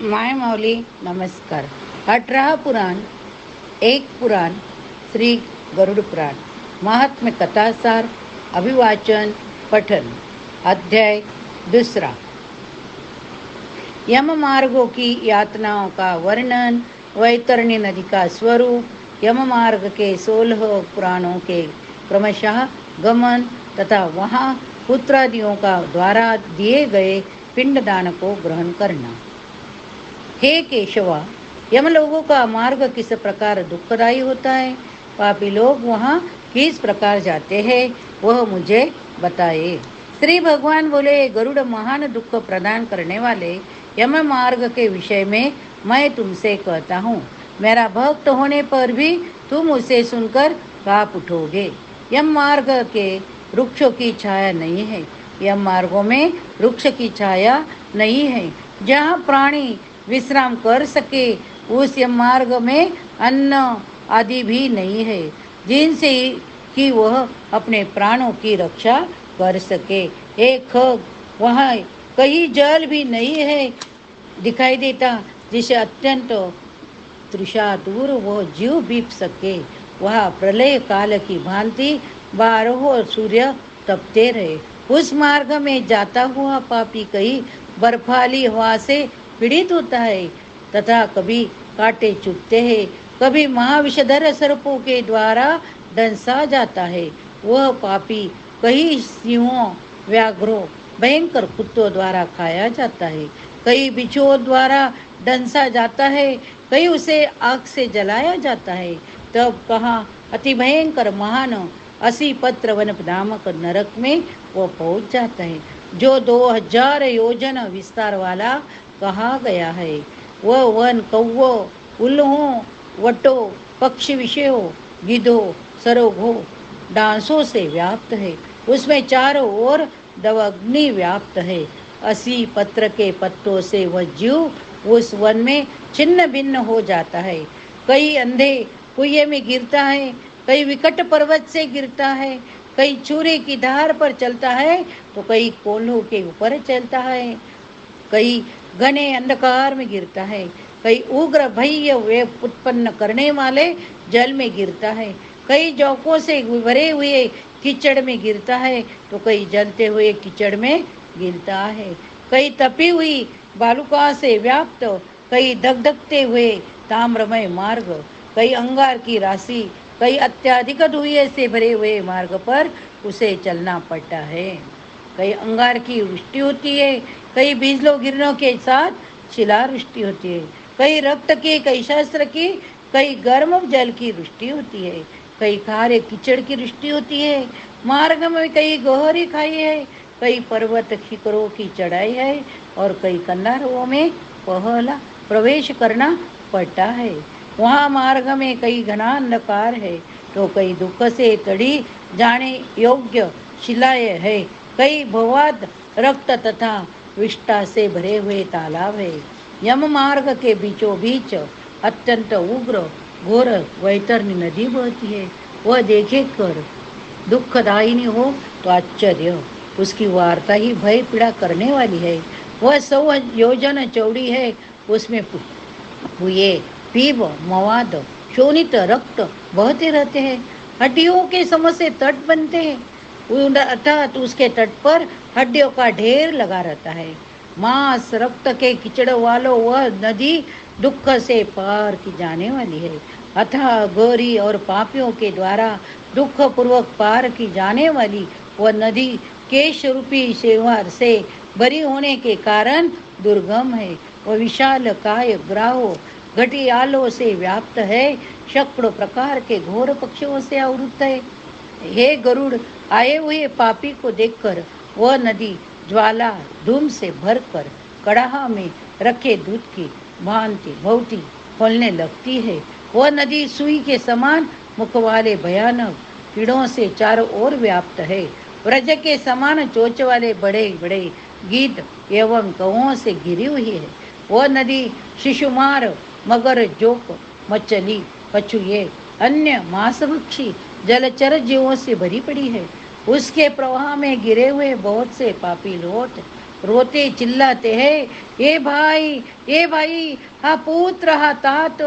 माय माऊली नमस्कार. 18 पुराण, एक पुराण, श्री गरुड़ पुराण. महात्म्य कथासार, अभिवाचन, पठन. अध्याय दूसरा. यम मार्गों की यातनाओं का वर्णन. वैतरणी नदी का स्वरूप. यम मार्ग के 16 पुराणों के क्रमशः गमन तथा वहाँ पुत्रादियों का द्वारा दिए गए पिंडदान को ग्रहण करना. हे केशवा, यम लोगों का मार्ग किस प्रकार दुखदायी होता है, पापी लोग वहाँ किस प्रकार जाते हैं, वह मुझे बताए. श्री भगवान बोले, गरुड़ महान दुख प्रदान करने वाले यम मार्ग के विषय में मैं तुमसे कहता हूँ. मेरा भक्त होने पर भी तुम उसे सुनकर काँप उठोगे. यम मार्ग के वृक्षों की छाया नहीं है. यम मार्गों में वृक्ष की छाया नहीं है जहाँ प्राणी विश्राम कर सके. उस यम मार्ग में अन्न आदि भी नहीं है जिनसे कि वह अपने प्राणों की रक्षा कर सके. एक वहाँ कहीं जल भी नहीं है दिखाई देता जिसे अत्यंत तृषा दूर वह जीव बीप सके. वह प्रलय काल की भांति 12 सूर्य तपते रहे. उस मार्ग में जाता हुआ पापी कहीं बर्फाली हवा से पीड़ित होता है तथा कभी कांटे चुभते हैं, कभी महाविषधर सर्पों के द्वारा डंसा जाता है. वह पापी कई सिंहों, व्याघ्रों, भयंकर कुत्तों द्वारा खाया जाता है, कई बिच्छुओं द्वारा डंसा जाता है, कई उसे आग से जलाया जाता है. तब कहाँ अति भयंकर महान 80 पत्र वन नामक नरक में वो पहुंच जाता है, जो 2000 योजन विस्तार वाला कहा गया है. वह वन कौवों, उल्लुओं, वटों, पक्षी विषयों, गिद्धों, सरोघों, डांसों से व्याप्त है. उसमें चारों ओर दवग्नि व्याप्त है. 80 पत्र के पत्तों से वह जीव उस वन में छिन्न भिन्न हो जाता है. कई अंधे कुएं में गिरता है, कई विकट पर्वत से गिरता है, कई चूरे की धार पर चलता है तो कई कोल्हों के ऊपर चलता है, कई घने अंधकार में गिरता है, कई उग्र भय वे उत्पन्न करने वाले जल में गिरता है, कई जोकों से भरे हुए कीचड़ में गिरता है तो कई जलते हुए कीचड़ में गिरता है, कई तपी हुई बालुका से व्याप्त, कई धगधगते हुए ताम्रमय मार्ग, कई अंगार की राशि, कई अत्याधिक धुएं से भरे हुए मार्ग पर उसे चलना पड़ता है. कई अंगार की वृष्टि होती है, कई बीजलों गिरणों के साथ शिलावृष्टि होती है, कई रक्त की, कई शस्त्र की, कई गर्म जल की वृष्टि होती है, कई खारे कीचड़ की वृष्टि होती है. मार्ग में कई गहरी खाई है, कई पर्वत शिखरों की चढ़ाई है और कई कंधारों में पहला प्रवेश करना पड़ता है. वहाँ मार्ग में कई घना अंधकार है तो कई दुख से तड़ी जाने योग्य शिलाएं है, कई भवाद रक्त तथा विष्ठा से भरे हुए तालाब है. यम मार्ग के बीचों बीच अत्यंत उग्र घोर वैतरणी नदी बहती है. वह देखे कर दुखदायिनी हो तो आश्चर्य, उसकी वार्ता ही भय पीड़ा करने वाली है. वह 100 योजन चौड़ी है. उसमें हुए पीप, मवाद, शोणित रक्त बहते रहते हैं. हड्डियों के समूह तट बनते हैं अर्थात उसके तट पर हड्डियों का ढेर लगा रहता है. मांस रक्त के कीचड़ वालों वह नदी दुख से पार की जाने वाली है. अतः गौरी और पापियों के द्वारा दुख पूर्वक पार की जाने वाली वह नदी केश रूपी शेवार से भरी होने के कारण दुर्गम है. वह विशाल काय ग्राहो घटियालों से व्याप्त है, सैकड़ों प्रकार के घोर पक्षियों से आवृत है. हे गरुड़, आए हुए पापी को देखकर वह नदी ज्वाला धूम से भरकर कड़ाहा में रखे दूध की भांति भौती खोलने लगती है. वह नदी सुई के समान मुख वाले भयानक कीड़ों से चारों ओर व्याप्त है. व्रज के समान चोच वाले बड़े बड़े गिद्ध एवं कौओं से घिरी हुई है. वह नदी शिशुमार, मगर, जोक, मछली, कछुए, अन्य मांसभक्षी जलचर जीवों से भरी पड़ी है. उसके प्रवाह में गिरे हुए बहुत से पापी लोट रोते चिल्लाते हैं, ये भाई, हा पुत्र, हा तात,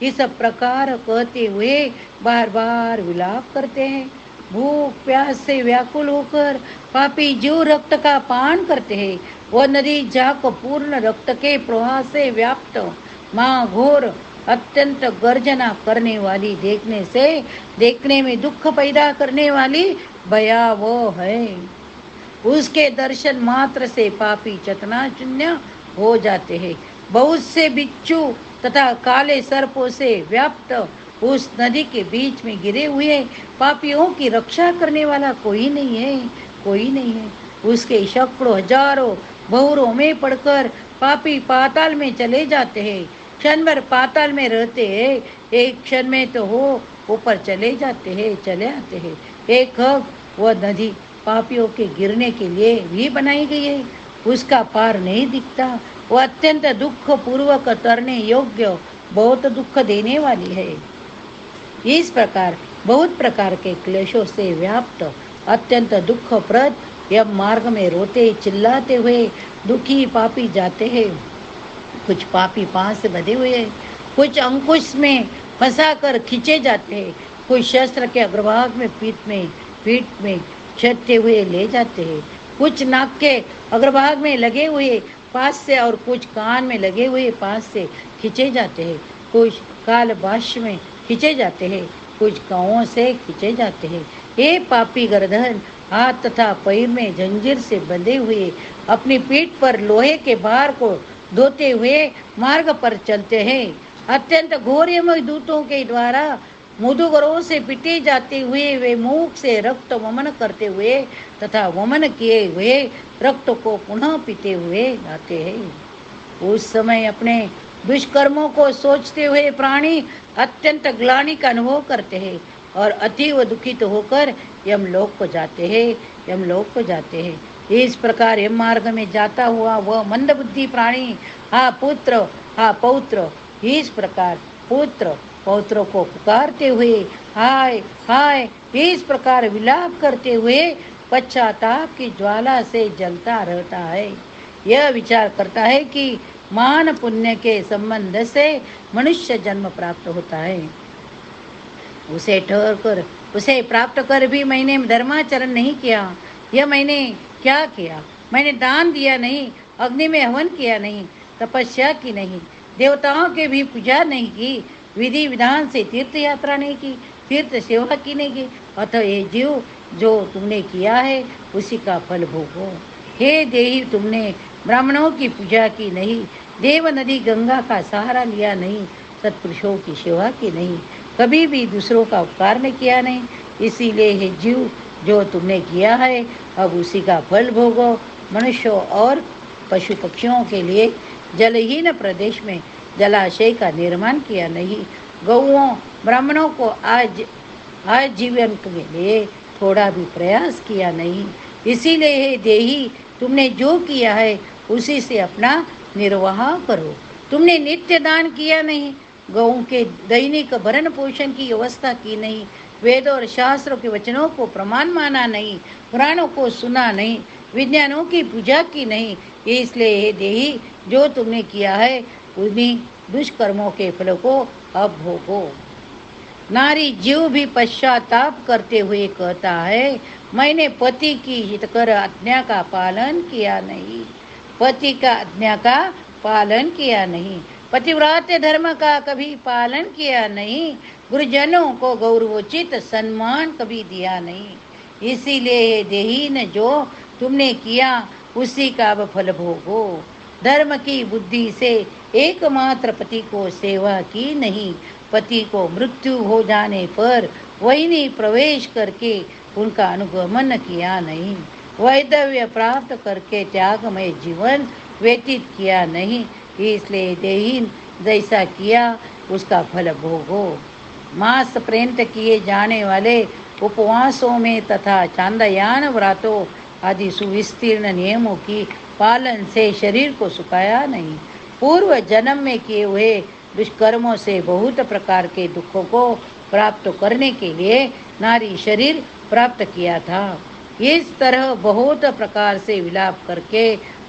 इस प्रकार कहते हुए बार बार विलाप करते हैं। भूख प्यास से व्याकुल होकर पापी जीव रक्त का पान करते हैं। वह नदी जाकर पूर्ण रक्त के प्रवाह से व्याप्त माँ घोर अत्यंत गर्जना करने वाली, देखने में दुख पैदा करने वाली भयावह है। उसके दर्शन मात्र से पापी चेतनाशून्य हो जाते हैं। बहुत से बिच्छू तथा काले सर्पों से व्याप्त उस नदी के बीच में गिरे हुए पापियों की रक्षा करने वाला कोई नहीं है। उसके सैकड़ों हजारों बहुरों में पड़कर पापी पाताल में चले जाते हैं। क्षण भर पाताल में रहते हैं, एक क्षण में तो हो ऊपर चले आते हैं। एक वह नदी पापियों के गिरने के लिए भी बनाई गई है, उसका पार नहीं दिखता। वह अत्यंत दुख पूर्वक तरने योग्य, बहुत दुख देने वाली है। इस प्रकार बहुत प्रकार के क्लेशों से व्याप्त अत्यंत दुखप्रद यह मार्ग में रोते चिल्लाते हुए दुखी पापी जाते हैं। कुछ पापी पांव से बंधे हुए हैं, कुछ अंकुश में फंसा कर खींचे जाते हैं, कुछ शस्त्र के अग्रभाग में पीठ में छेदते हुए ले जाते हैं, कुछ नाक के अग्रभाग में लगे हुए पास से और कुछ कान में लगे हुए पास से खींचे जाते हैं, कुछ काल बाश में खींचे जाते हैं, कुछ गांवों से खींचे जाते हैं। ये पापी गर्दन हाथ तथा पैर में जंजीर से बंधे हुए अपनी पीठ पर लोहे के भार को धोते हुए मार्ग पर चलते हैं। अत्यंत घोर दूतों के द्वारा मुदुगरों से पिटे जाते हुए वे मुख से रक्त वमन करते हुए तथा वमन किए हुए रक्त को पुनः पीते हुए आते हैं। उस समय अपने दुष्कर्मों को सोचते हुए प्राणी अत्यंत ग्लानि का अनुभव करते हैं और अतीव दुखित होकर यमलोक को जाते हैं। इस प्रकार यम मार्ग में जाता हुआ वह मंदबुद्धि प्राणी हा पौत्र, इस प्रकार पुत्र पौत्र को पुकारते हुए हाय इस प्रकार विलाप करते हुए पश्चाताप की ज्वाला से जलता रहता है। यह विचार करता है कि मान पुण्य के संबंध से मनुष्य जन्म प्राप्त होता है। उसे प्राप्त कर भी मैंने धर्माचरण नहीं किया। यह मैंने क्या किया? मैंने दान दिया नहीं, अग्नि में हवन किया नहीं, तपस्या की नहीं, देवताओं के भी पूजा नहीं की, विधि विधान से तीर्थ यात्रा नहीं की, तीर्थ सेवा की नहीं की। अतः ये जीव जो तुमने किया है उसी का फल भोगो। हे देही, तुमने ब्राह्मणों की पूजा की नहीं, देव नदी गंगा का सहारा लिया नहीं, सत्पुरुषों की सेवा की नहीं, कभी भी दूसरों का उपकार नहीं किया नहीं। इसीलिए हे जीव, जो तुमने किया है अब उसी का फल भोगो। मनुष्यों और पशु पक्षियों के लिए जलहीन प्रदेश में जलाशय का निर्माण किया नहीं, गौओं ब्राह्मणों को आजीवन के लिए थोड़ा भी प्रयास किया नहीं। इसीलिए हे देही, तुमने जो किया है उसी से अपना निर्वाह करो। तुमने नित्य दान किया नहीं, गौओं के दैनिक भरण पोषण की व्यवस्था की नहीं, वेद और शास्त्रों के वचनों को प्रमाण माना नहीं, पुराणों को सुना नहीं, विज्ञानों की पूजा की नहीं। इसलिए हे देही, जो तुमने किया है उन्हीं दुष्कर्मों के फल को अब भोगो। नारी जीव भी पश्चाताप करते हुए कहता है, मैंने पति की हितकर आज्ञा का पालन किया नहीं, पतिव्रत धर्म का कभी पालन किया नहीं, गुरुजनों को गौरवोचित सम्मान कभी दिया नहीं। इसीलिए देहीन, जो तुमने किया उसी का अब फल भोगो। धर्म की बुद्धि से एकमात्र पति को सेवा की नहीं, पति को मृत्यु हो जाने पर वही प्रवेश करके उनका अनुगमन किया नहीं, वैधव्य प्राप्त करके त्यागमय जीवन व्यतीत किया नहीं। इसलिए देहीन, जैसा किया उसका फल भोगो। मास पर्यंत किए जाने वाले उपवासों में तथा चांदयान व्रतों आदि सुविस्तीर्ण नियमों की पालन से शरीर को सुखाया नहीं। पूर्व जन्म में किए हुए दुष्कर्मों से बहुत प्रकार के दुखों को प्राप्त करने के लिए नारी शरीर प्राप्त किया था। इस तरह बहुत प्रकार से विलाप करके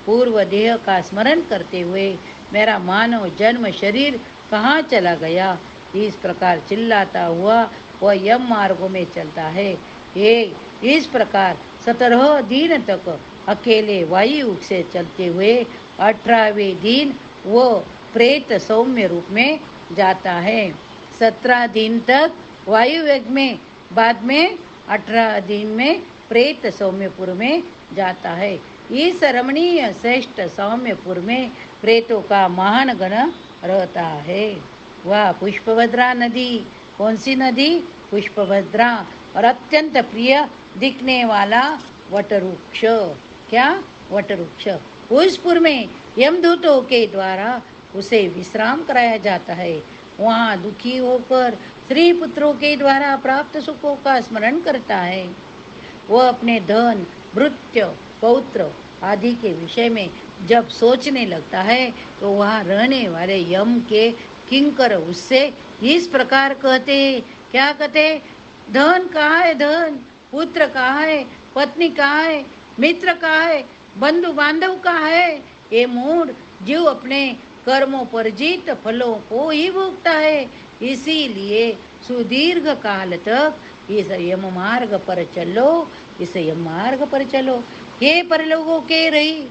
पूर्व देह का स्मरण करते हुए मेरा मानव जन्म शरीर कहाँ चला गया, इस प्रकार चिल्लाता हुआ वह यम मार्गों में चलता है। ये इस प्रकार 17 दिन तक अकेले वायु से चलते हुए 18वें दिन वो प्रेत सौम्य रूप में जाता है। 17 दिन तक वायु वेग में, बाद में 18 दिन में प्रेत सौम्यपुर में जाता है। इस रमणीय श्रेष्ठ सौम्यपुर में प्रेतों का महान गण रहता है। वह पुष्पभद्रा नदी, कौन सी नदी? पुष्पभद्रा, और अत्यंत प्रिय दिखने वाला वटवृक्ष। क्या? वटवृक्ष। उस पुर में यमदूतों के द्वारा उसे विश्राम कराया जाता है। वहाँ दुखी होकर स्त्री पुत्रों के द्वारा प्राप्त सुखों का स्मरण करता है। वह अपने धन, भृत्य, पौत्र आदि के विषय में जब सोचने लगता है तो वहाँ रहने वाले यम के किंकर उससे इस प्रकार कहते हैं। क्या कहते? धन कहाँ है? धन, पुत्र कहाँ है? पत्नी कहाँ है? मित्र कहाँ है? बंधु बांधव कहाँ है? ये मूढ़ जीव अपने कर्मों पर जीत फलों को ही भोगता है। इसीलिए सुदीर्घ काल तक इस यम मार्ग पर चलो, इस यम मार्ग पर चलो। हे परलोकों के रही,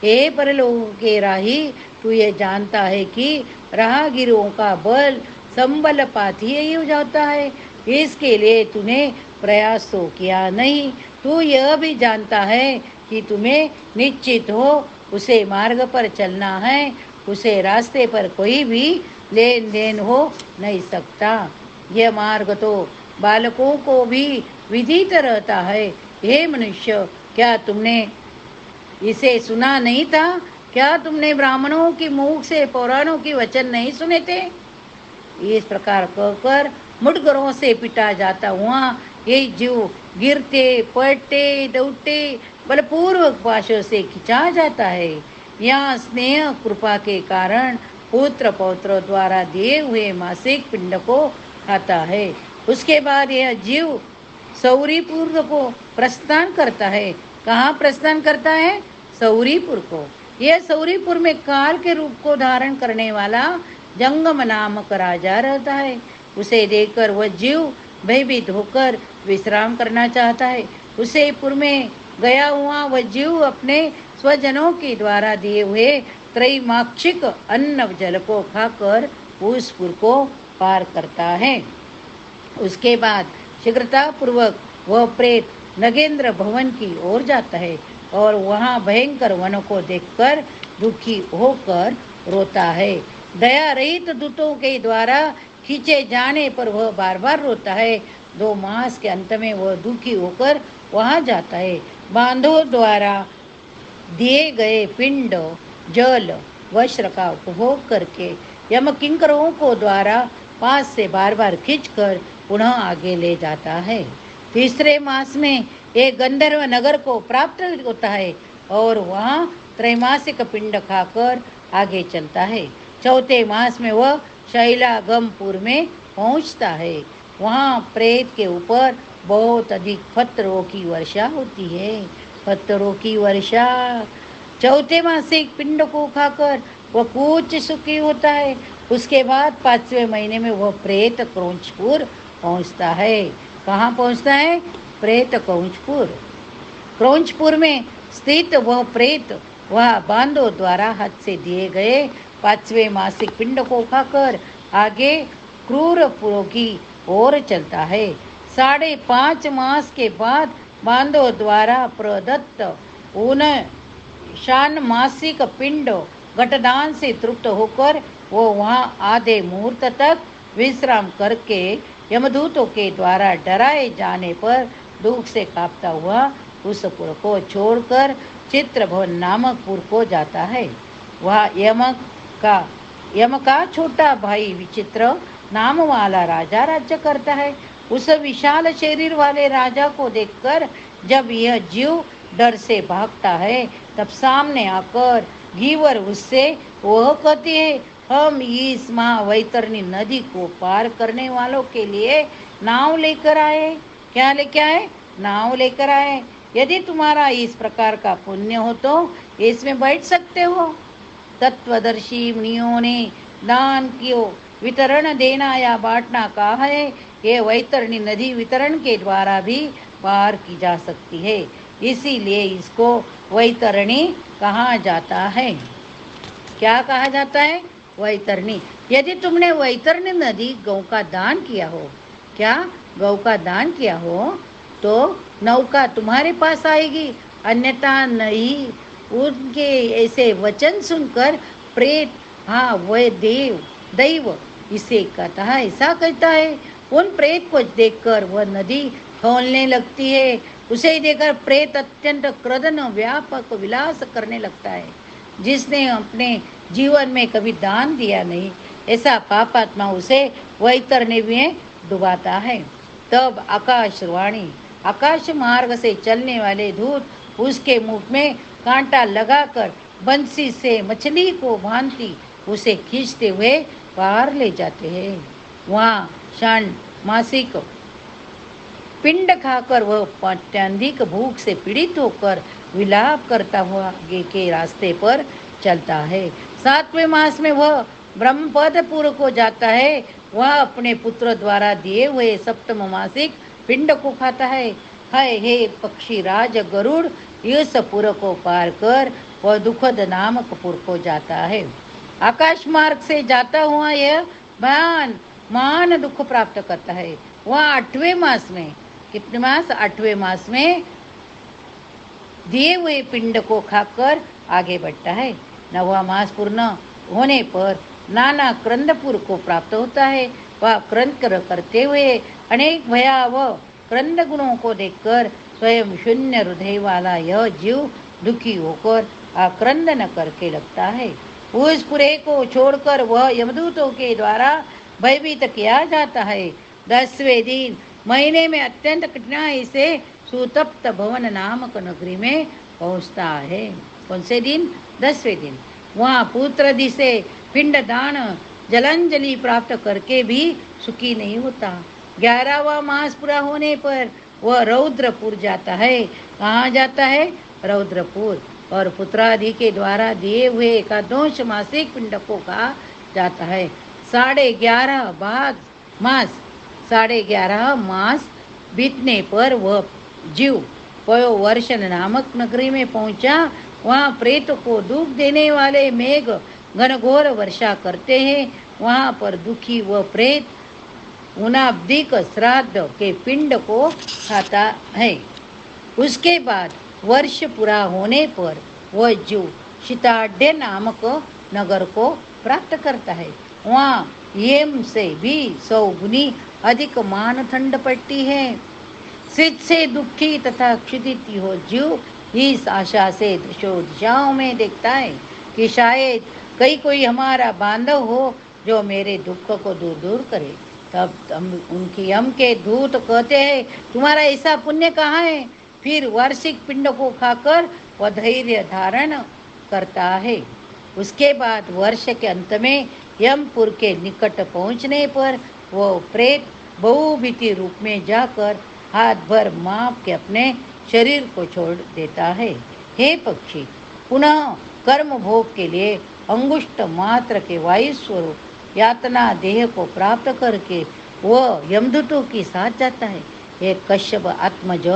हे परलोकों के राही, तू ये जानता है कि राहगीरों का बल संबलपात ही हो जाता है। इसके लिए तूने प्रयास तो किया नहीं। तू यह भी जानता है कि तुम्हें निश्चित हो उसे मार्ग पर चलना है, उसे रास्ते पर कोई भी लेन देन हो नहीं सकता। यह मार्ग तो बालकों को भी विदित रहता है। हे मनुष्य, क्या तुमने इसे सुना नहीं था? क्या तुमने ब्राह्मणों की मुख से पुराणों की वचन नहीं सुने थे? इस प्रकार कहकर मुठगरों से पिटा जाता हुआ ये जीव गिरते पड़ते दौड़ते बलपूर्वक पाशों से खिंचा जाता है। यहाँ स्नेह कृपा के कारण पुत्र पौत्र द्वारा दिए हुए मासिक पिंड को खाता है। उसके बाद यह जीव सौरीपुर को प्रस्थान करता है। कहाँ प्रस्थान करता है? सौरीपुर को। यह सौरीपुर में काल के रूप को धारण करने वाला जंगम नामक राजा रहता है। उसे देखकर वह जीव भयभीत होकर विश्राम करना चाहता है। उसे पुर में गया हुआ वह जीव अपने स्वजनों के द्वारा दिए हुए त्रैमाक्षिक अन्न जल को खाकर उस पुर को पार करता है। उसके बाद शीघ्रता पूर्वक वह प्रेत नगेंद्र भवन की ओर जाता है और वहाँ भयंकर वनों को देखकर दुखी होकर रोता है। दया रहित दूतों के द्वारा खींचे जाने पर वह बार बार रोता है। 2 मास के अंत में वह दुखी होकर वहाँ जाता है। बांधों द्वारा दिए गए पिंड, जल, वस्त्र का उपभोग करके यम किंकरों को द्वारा पास से बार बार खींचकर पुनः आगे ले जाता है। तीसरे मास में एक गंधर्व नगर को प्राप्त होता है और वहाँ त्रैमासिक पिंड खाकर आगे चलता है। चौथे मास में वह शैलागमपुर में पहुँचता है। वहाँ प्रेत के ऊपर बहुत अधिक पत्थरों की वर्षा होती है। पत्थरों की वर्षा। चौथे मासिक पिंड को खाकर वह कुछ सुखी होता है। उसके बाद 5वें महीने में वह प्रेत क्रौंचपुर पहुँचता है। कहाँ पहुँचता है? प्रेत क्रौंचपुर में स्थित वह प्रेत वह बांधों द्वारा हाथ से दिए गए 5वें मासिक पिंड को खाकर आगे क्रूरपुरों की ओर चलता है। 5.5 मास के बाद बांधों द्वारा प्रदत्त उन शान मासिक पिंड घटदान से तृप्त होकर वो वहाँ आधे मुहूर्त तक विश्राम करके यमदूतों के द्वारा डराए जाने पर दुख से कांपता हुआ उस पुर को छोड़कर चित्रभवन नामक पुर को जाता है। वह यम का छोटा भाई विचित्र नाम वाला राजा राज्य करता है। उस विशाल शरीर वाले राजा को देखकर जब यह जीव डर से भागता है तब सामने आकर घीवर उससे वह कहती है, हम इस महावैतरणी नदी को पार करने वालों के लिए नाव लेकर आए। क्या लेकर आए? नाव लेकर आए। यदि तुम्हारा इस प्रकार का पुण्य हो तो इसमें बैठ सकते हो। तत्वदर्शी मुनियों ने दान कियो वितरण देना या बांटना कहा है। ये वैतरणी नदी वितरण के द्वारा भी पार की जा सकती है, इसीलिए इसको वैतरणी कहा जाता है। क्या कहा जाता है? वैतरणी। यदि तुमने वैतरणी नदी गौ का दान किया हो, क्या गौ का दान किया हो तो नौका तुम्हारे पास आएगी, अन्यथा नहीं। उनके ऐसे वचन सुनकर प्रेत, हाँ वह दैव इसे कहता है, ऐसा कहता है। उन प्रेत को देखकर वह नदी खौलने लगती है। उसे देखकर प्रेत अत्यंत क्रोधन व्यापक विलास करने लगता है। जिसने अपने जीवन में कभी दान दिया नहीं, ऐसा पापात्मा उसे वैतरणी में डुबाता है। तब आकाशवाणी, आकाश मार्ग से चलने वाले दूत उसके मुख में कांटा लगाकर बंसी से मछली को भांति उसे खींचते हुए पार ले जाते हैं। वहाँ षांड मासिक पिंड खाकर वह अत्यधिक भूख से पीड़ित होकर विलाप करता हुआ आगे के रास्ते पर चलता है। 7वें मास में वह ब्रह्मपदपुर को जाता है। वह अपने पुत्र द्वारा दिए हुए सप्तम मासिक पिंड को खाता है। हाय हे पक्षी राज गरुड़, इस पुर को पार कर वह दुखद नामक पुर को जाता है। आकाश मार्ग से जाता हुआ यह महान दुख प्राप्त करता है। वह 8वें मास में, कितने मास? 8वें मास में दिए हुए पिंड को खाकर आगे बढ़ता है। 9वां मास पूर्ण होने पर नाना क्रंदपुर को प्राप्त होता है। वह क्रंद करते हुए अनेक भयावह क्रंद गुणों को देखकर स्वयं शून्य हृदय वाला यह जीव दुखी होकर आक्रंदन करके लगता है। उस पुरे को छोड़कर वह यमदूतों के द्वारा भयभीत किया जाता है। 10वें दिन महीने में अत्यंत कठिनाई से सुतप्त भवन नामक नगरी में पहुंचता है। कौन से दिन? 10वें दिन। वहाँ पुत्रादि से पिंड दान जलांजलि प्राप्त करके भी सुखी नहीं होता। 11वां मास पूरा होने पर वह रौद्रपुर जाता है। कहाँ जाता है? रौद्रपुर। और पुत्रादि के द्वारा दिए हुए एकादश मासिक पिंड को कहा जाता है। 11.5 मास बीतने पर वह जीव पयोवर्षण नामक नगरी में पहुंचा। वहाँ प्रेत को दुख देने वाले मेघ घनघोर वर्षा करते हैं। वहाँ पर दुखी वह प्रेत उनाब्दिक श्राद्ध के पिंड को खाता है। उसके बाद वर्ष पूरा होने पर वह जीव शीताढ्य नामक नगर को प्राप्त करता है। वहाँ यम से भी 100 गुनी अधिक मान ठंड पड़ती है। शीत से दुखी तथा क्षुधित हो जीव इस आशा से दिशाओं में देखता है कि शायद कोई हमारा बांधव हो जो मेरे दुख को दूर दूर करे। तब उनकी यम के दूत कहते हैं, तुम्हारा ऐसा पुण्य कहाँ है? फिर वार्षिक पिंड को खाकर वह धैर्य धारण करता है। उसके बाद वर्ष के अंत में यमपुर के निकट पहुंचने पर वह प्रेत बहुभीति रूप में जाकर हाथ भर माप के अपने शरीर को छोड़ देता है। हे पक्षी, पुनः कर्म भोग के लिए अंगुष्ठ मात्र के वायु स्वरूप यातना देह को प्राप्त करके वह यमदूतों के साथ जाता है। हे कश्यप आत्मज,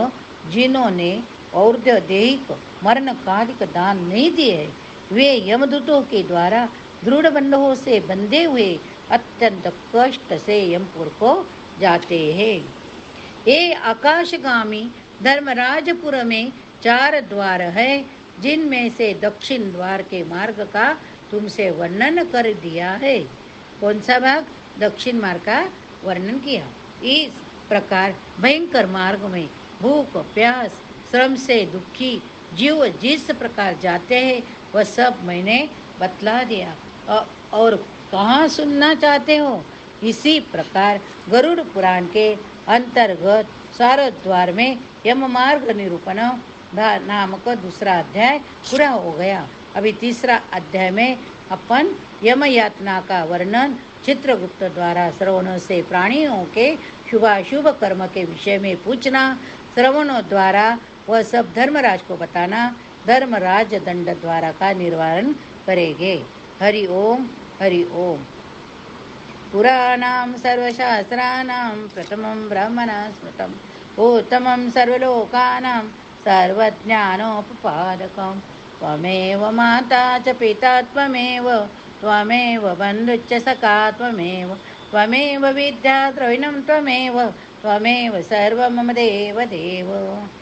जिन्होंने और्ध्य देहिक मरण कालिक दान नहीं दिए है, वे यमदूतों के द्वारा दृढ़ बंधों से बंधे हुए अत्यंत कष्ट से यमपुर को जाते हैं। ये आकाशगामी धर्मराजपुर में 4 द्वार है, जिनमें से दक्षिण द्वार के मार्ग का तुमसे वर्णन कर दिया है। कौन सा भाग? दक्षिण मार्ग का वर्णन किया। इस प्रकार भयंकर मार्ग में भूख प्यास श्रम से दुखी जीव जिस प्रकार जाते हैं वह सब मैंने बतला दिया। और कहाँ सुनना चाहते हो? इसी प्रकार गरुड़ पुराण के अंतर्गत सारद्वार में यम मार्ग निरूपण नामक दूसरा अध्याय पूरा हो गया। अभी तीसरा अध्याय में अपन यम यातना का वर्णन चित्रगुप्त द्वारा श्रवण से प्राणियों के शुभाशुभ कर्म के विषय में पूछना, श्रवणों द्वारा वह सब धर्मराज को बताना, धर्मराज दंड द्वारा का निवारण करेंगे। हरि ओम, हरि ओम। पुराणां सर्वशास्त्राणां प्रथमं ब्रह्मणा स्मृतम् उत्तमं सर्वलोकानां सर्वज्ञानोपपादकं त्वमेव माता च पिता त्वमेव बन्धुश्च सखा त्वमेव विद्या द्रविणं त्वमेव सर्वं मम देव।